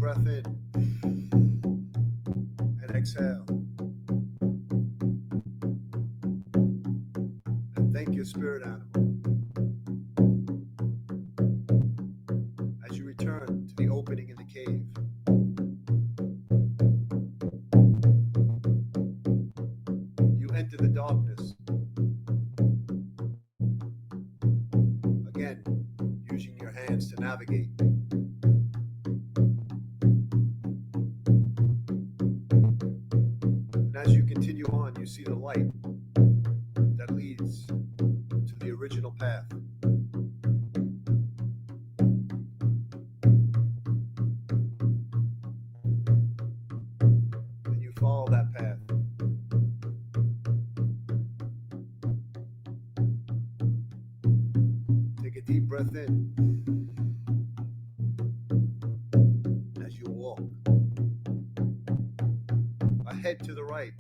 breath in and exhale. And thank your spirit animal. As you return to the opening in the cave, you enter the darkness. Again, using your hands to navigate. And as you continue on, you see the light that leads to the original path. And you follow that path. Take a deep breath in as you walk. Ahead to the right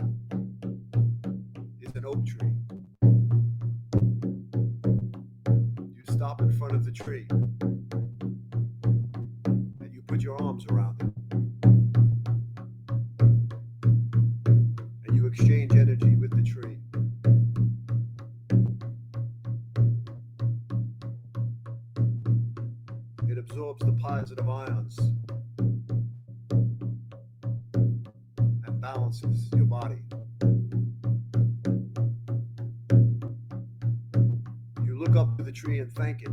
is an oak tree. You stop in front of the tree and you put your arms around it. And you exchange energy with the tree. It absorbs the positive ions and balances your body. You look up to the tree and thank it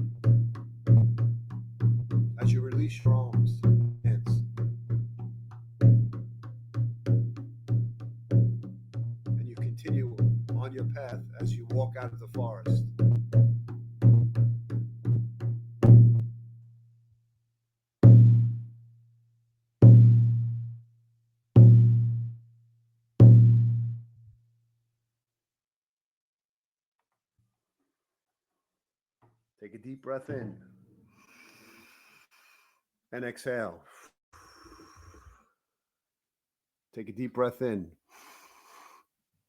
as you release your arms and hands. And you continue on your path as you walk out of the forest. Take a deep breath in and exhale. Take a deep breath in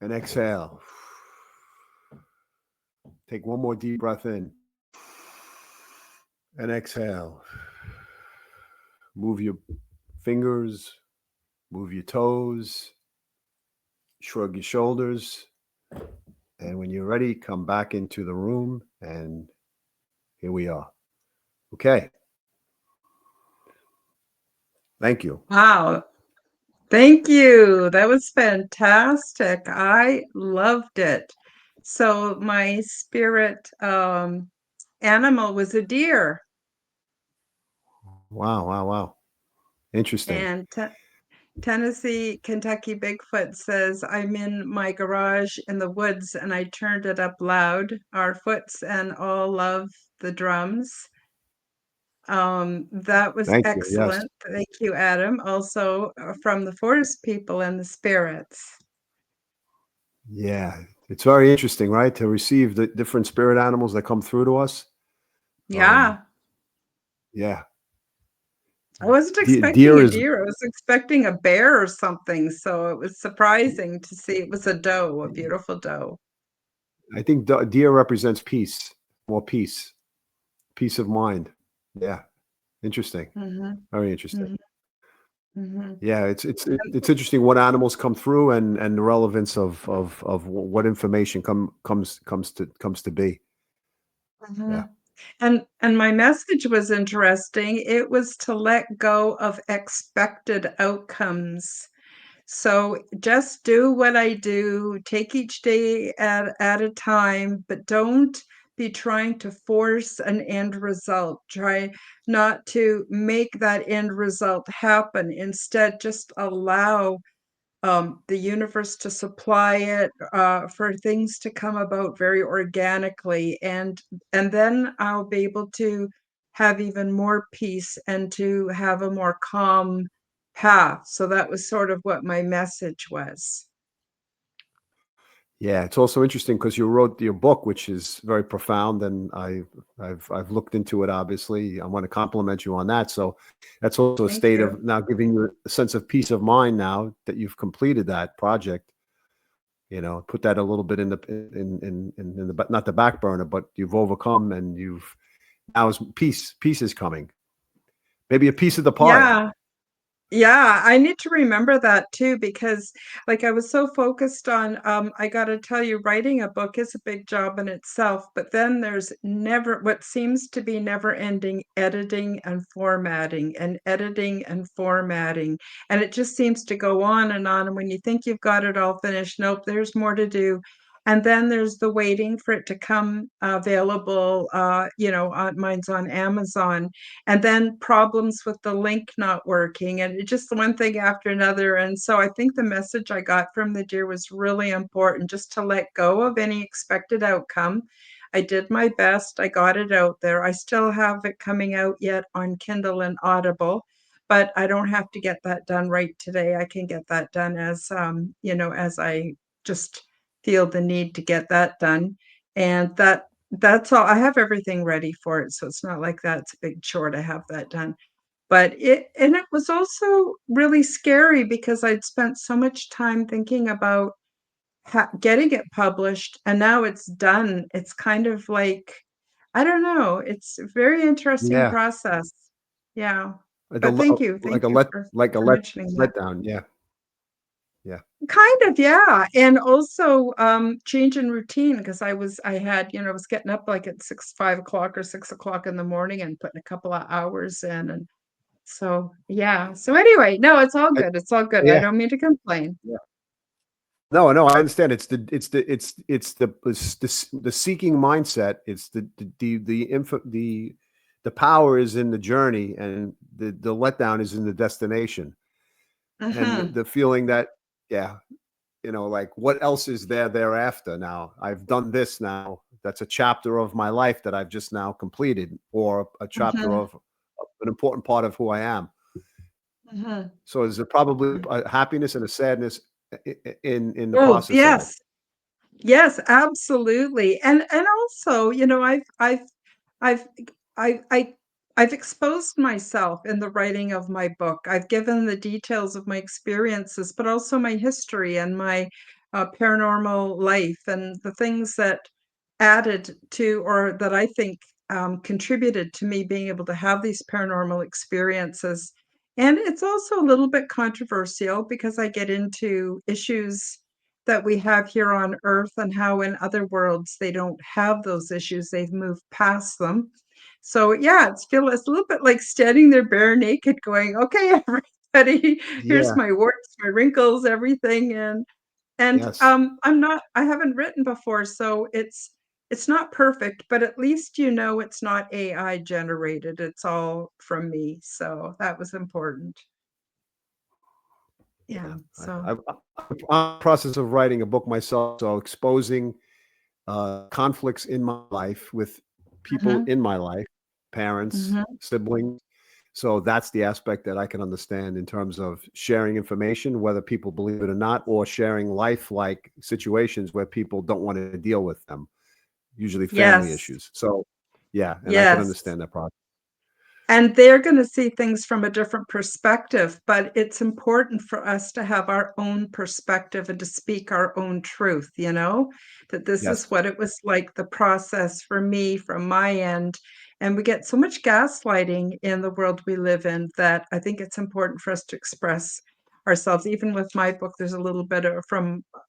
and exhale. Take one more deep breath in and exhale. Move your fingers, move your toes, shrug your shoulders. And when you're ready, come back into the room, and here we are. Okay. Thank you. Wow. Thank you. That was fantastic. I loved it. So my spirit animal was a deer, Wow, wow, wow. Interesting. and Tennessee, Kentucky Bigfoot says, I'm in my garage in the woods and I turned it up loud. Our foots and all love the drums. That was Thank you. Yes. excellent. Thank you, Adam. Also from the forest people and the spirits. Yeah. It's very interesting, right? To receive the different spirit animals that come through to us. Yeah. Yeah. I wasn't expecting Deer a is, deer. I was expecting a bear or something. So it was surprising to see it was a doe, a beautiful doe. I think deer represents peace, more peace of mind. Yeah. Interesting. Mm-hmm. Very interesting. Mm-hmm. Mm-hmm. Yeah, it's interesting what animals come through and the relevance of what information comes to be. Mm-hmm. Yeah. And my message was interesting. It was to let go of expected outcomes. So just do what I do, take each day at a time, but don't be trying to force an end result. Try not to make that end result happen. Instead, just allow the universe to supply it, for things to come about very organically, and then I'll be able to have even more peace and to have a more calm path. So that was sort of what my message was. Yeah, it's also interesting because you wrote your book, which is very profound, and I've looked into it. Obviously, I want to compliment you on that. So that's also a Thank state you. of now giving you a sense of peace of mind now that you've completed that project. You know, put that a little bit in the not the back burner, but you've overcome, and you've now is peace is coming. Maybe a piece of the pie. Yeah. Yeah, I need to remember that too because like I was so focused on I got to tell you writing a book is a big job in itself, but then there's never what seems to be never ending editing and formatting and editing and formatting, and it just seems to go on and when you think you've got it all finished, nope, there's more to do. And then there's the waiting for it to come available, mine's on Amazon, and then problems with the link not working, and it just one thing after another. And so I think the message I got from the deer was really important, just to let go of any expected outcome. I did my best. I got it out there. I still have it coming out yet on Kindle and Audible, but I don't have to get that done right today. I can get that done as I just feel the need to get that done. And that's all. I have everything ready for it, so it's not like that's a big chore to have that done. But it was also really scary because I'd spent so much time thinking about getting it published, and now it's done. It's kind of like, I don't know, it's a very interesting Yeah, process. Yeah. like a But le- thank like a you let for like a for let mentioning that. letdown. Yeah, yeah, Kind of, yeah. And also change in routine because I was getting up like at 5 o'clock or 6 o'clock in the morning and putting a couple of hours in. And so, yeah. So anyway, no, it's all I, good. It's all good. I yeah. don't mean to complain. Yeah. No, no, I understand. It's the seeking mindset. It's the power is in the journey, and the letdown is in the destination. And Hmm. the feeling that, yeah, like what else is there thereafter? Now I've done this. Now that's a chapter of my life that I've just now completed, or a chapter Hmm. of an important part of who I am. Hmm. So there's probably a happiness and a sadness in the Oh, process of it. yes. Yes, absolutely. And also, I've I I I've exposed myself in the writing of my book. I've given the details of my experiences, but also my history and my paranormal life and the things that added to or that I think contributed to me being able to have these paranormal experiences. And it's also a little bit controversial because I get into issues that we have here on Earth and how in other worlds they don't have those issues. They've moved past them. So yeah, it's a little bit like standing there bare naked going, okay, everybody, here's Yeah. my warts, my wrinkles, everything. And Yes. I haven't written before, so it's not perfect, but at least it's not AI generated. It's all from me. So that was important. Yeah. Yeah. So I'm in the process of writing a book myself, so exposing conflicts in my life with people mhm, in my life, parents, mhm. siblings. So that's the aspect that I can understand in terms of sharing information, whether people believe it or not, or sharing life-like situations where people don't want to deal with them, usually family Yes. issues. So, yeah, and I can Yes. understand that process. And they're going to see things from a different perspective, but it's important for us to have our own perspective and to speak our own truth, that this is Yes. what it was like, the process for me from my end. And we get so much gaslighting in the world we live in that I think it's important for us to express ourselves. Even with my book, there's a little bit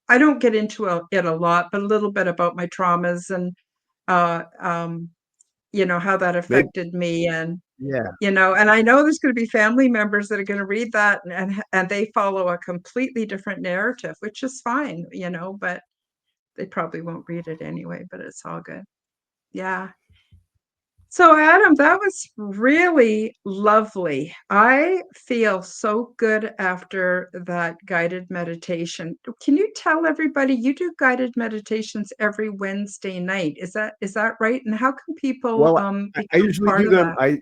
I don't get into it a lot, but a little bit about my traumas and, uh, um, how that Maybe. affected me. Yeah. And I know there's going to be family members that are going to read that and they follow a completely different narrative, which is fine, but they probably won't read it anyway, but it's all good. Yeah. So Adam, that was really lovely. I feel so good after that guided meditation. Can you tell everybody you do guided meditations every Wednesday night? Is that right? And how can people Well, I become usually part do of them. that?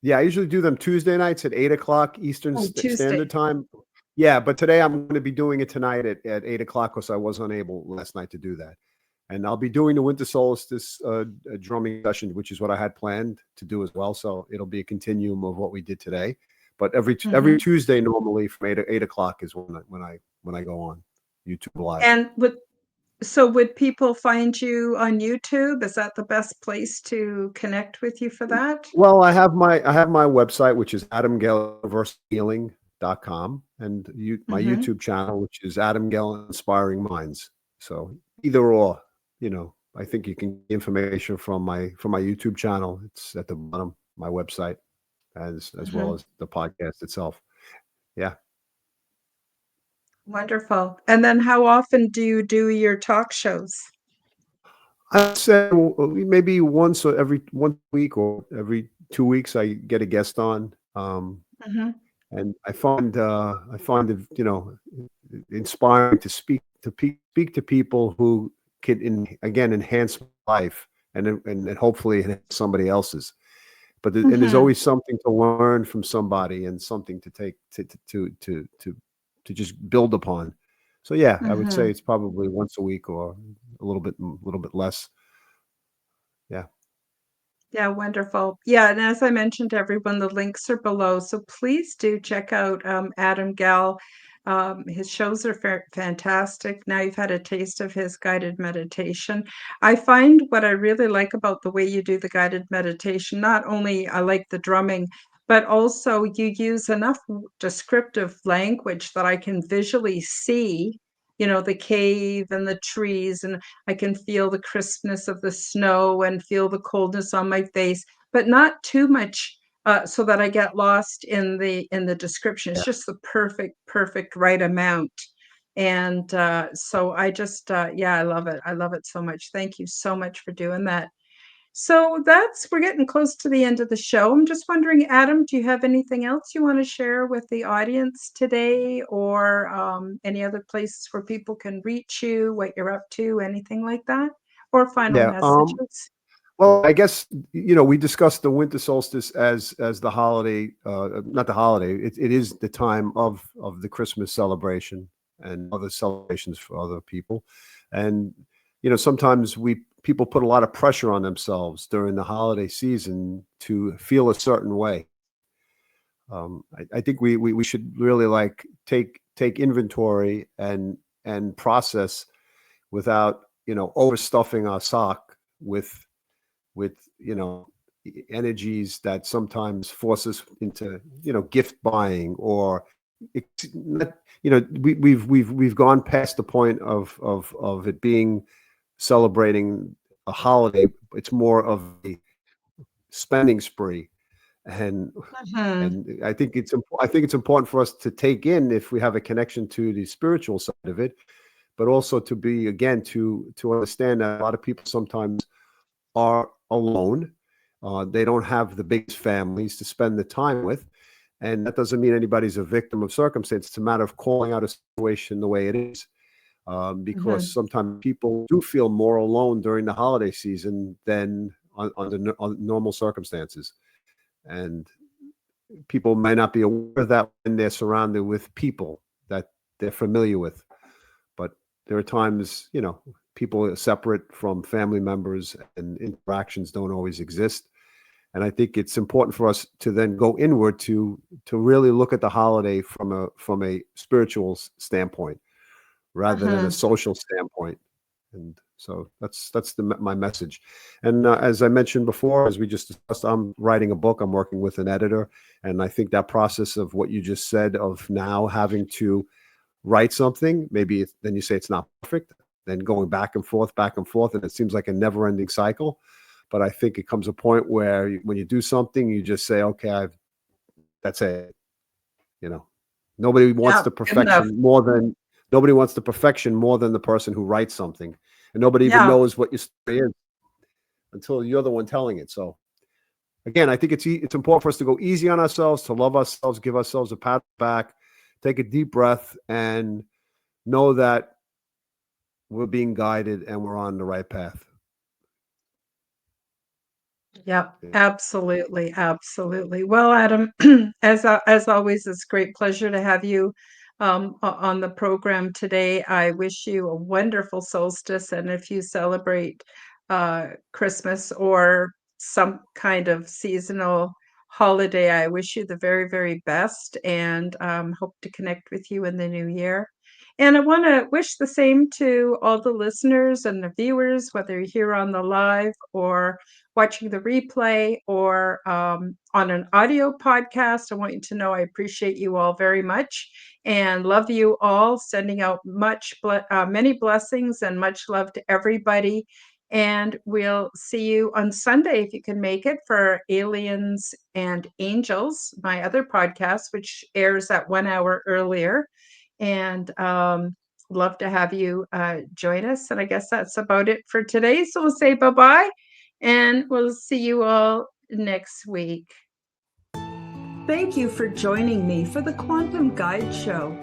I usually do them Tuesday nights at 8 o'clock Eastern Oh, Standard Tuesday. Time. Yeah, but today I'm going to be doing it tonight at 8 o'clock because I was unable last night to do that. And I'll be doing the winter solstice drumming session, which is what I had planned to do as well. So it'll be a continuum of what we did today. But every Mhm. Tuesday normally from 8 o'clock is when I go on YouTube Live. And would people find you on YouTube? Is that the best place to connect with you for that? Well, I have my website, which is Adam Gell Universal Healing and my Mhm. YouTube channel, which is Adam Gell Inspiring Minds. So either or, I think you can get information from my YouTube channel. It's at the bottom, my website, as well Mhm. as the podcast itself. Yeah. Wonderful. And then how often do you do your talk shows? I'd say maybe once a week or every 2 weeks I get a guest on. Mhm. And I find it, inspiring to speak to people who can again enhance my life and hopefully enhance somebody else's. And there's Mhm. always something to learn from somebody and something to take to just build upon. So yeah, I would say Mhm. it's probably once a week or a little bit less. Yeah. Yeah, wonderful. Yeah, and as I mentioned to everyone, the links are below. So please do check out Adam Gell. His shows are fantastic. Now you've had a taste of his guided meditation. I find what I really like about the way you do the guided meditation, not only I like the drumming, but also you use enough descriptive language that I can visually see, the cave and the trees, and I can feel the crispness of the snow and feel the coldness on my face, but not too much so that I get lost in the description. It's Yeah. just the perfect right amount. And so I just yeah, I love it. I love it so much. Thank you so much for doing that. So we're getting close to the end of the show. I'm just wondering, Adam, do you have anything else you want to share with the audience today, or any other places where people can reach you, what you're up to, anything like that? Or final Yeah. messages? Well, I guess we discussed the winter solstice as the holiday, not the holiday. It is the time of the Christmas celebration and other celebrations for other people, and sometimes we people put a lot of pressure on themselves during the holiday season to feel a certain way. I think we should really like take inventory and process without overstuffing our sock with energies that sometimes force us into gift buying or we've gone past the point of it being celebrating a holiday. It's more of a spending spree, and Mhm. I think it's important for us to take in, if we have a connection to the spiritual side of it, but also to be, again, to understand that a lot of people sometimes are alone. They don't have the biggest families to spend the time with. And that doesn't mean anybody's a victim of circumstance. It's a matter of calling out a situation the way it is. Because Mhm. sometimes people do feel more alone during the holiday season than on normal circumstances. And people may not be aware of that when they're surrounded with people that they're familiar with. But there are times, people are separate from family members and interactions don't always exist. And I think it's important for us to then go inward to really look at the holiday from a spiritual standpoint rather than a Mhm. social standpoint. And so that's my message. And as I mentioned before, as we just discussed, I'm writing a book. I'm working with an editor, and I think that process of what you just said, of now having to write something, maybe then you say it's not perfect, then going back and forth, and it seems like a never-ending cycle. But I think it comes a point where when you do something, you just say, okay, that's it. You know, nobody wants Yeah, the good enough. perfection more than nobody wants the perfection more than the person who writes something, and nobody even Yeah. knows what your story is until you're the one telling it. So again, I think it's important for us to go easy on ourselves, to love ourselves, give ourselves a pat back, take a deep breath, and know that we're being guided and we're on the right path. Yeah, Yeah. absolutely, absolutely. Well, Adam, as always, it's a great pleasure to have you on the program today. I wish you a wonderful solstice, and if you celebrate Christmas or some kind of seasonal holiday, I wish you the very best, and hope to connect with you in the new year. And I want to wish the same to all the listeners and the viewers, whether you're here on the live or watching the replay or on an audio podcast, I want you to know I appreciate you all very much and love you all. Sending out many blessings and much love to everybody. And we'll see you on Sunday if you can make it for Aliens and Angels, my other podcast, which airs at 1 hour earlier. And love to have you join us. And I guess that's about it for today. So we'll say bye-bye and we'll see you all next week. Thank you for joining me for the Quantum Guide Show.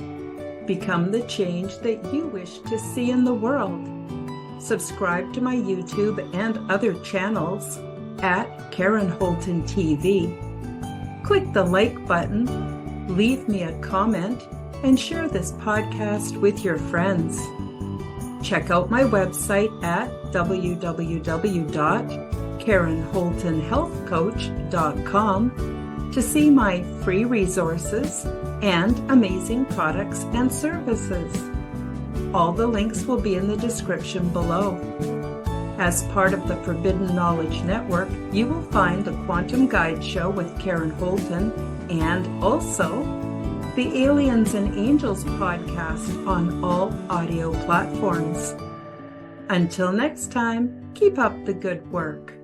Become the change that you wish to see in the world. Subscribe to my YouTube and other channels at Karen Holton TV. Click the like button, leave me a comment, and share this podcast with your friends. Check out my website at www.KarenHoltonHealthCoach.com to see my free resources and amazing products and services. All the links will be in the description below. As part of the Forbidden Knowledge Network, you will find the Quantum Guide Show with Karen Holton and also the Aliens and Angels podcast on all audio platforms. Until next time, keep up the good work.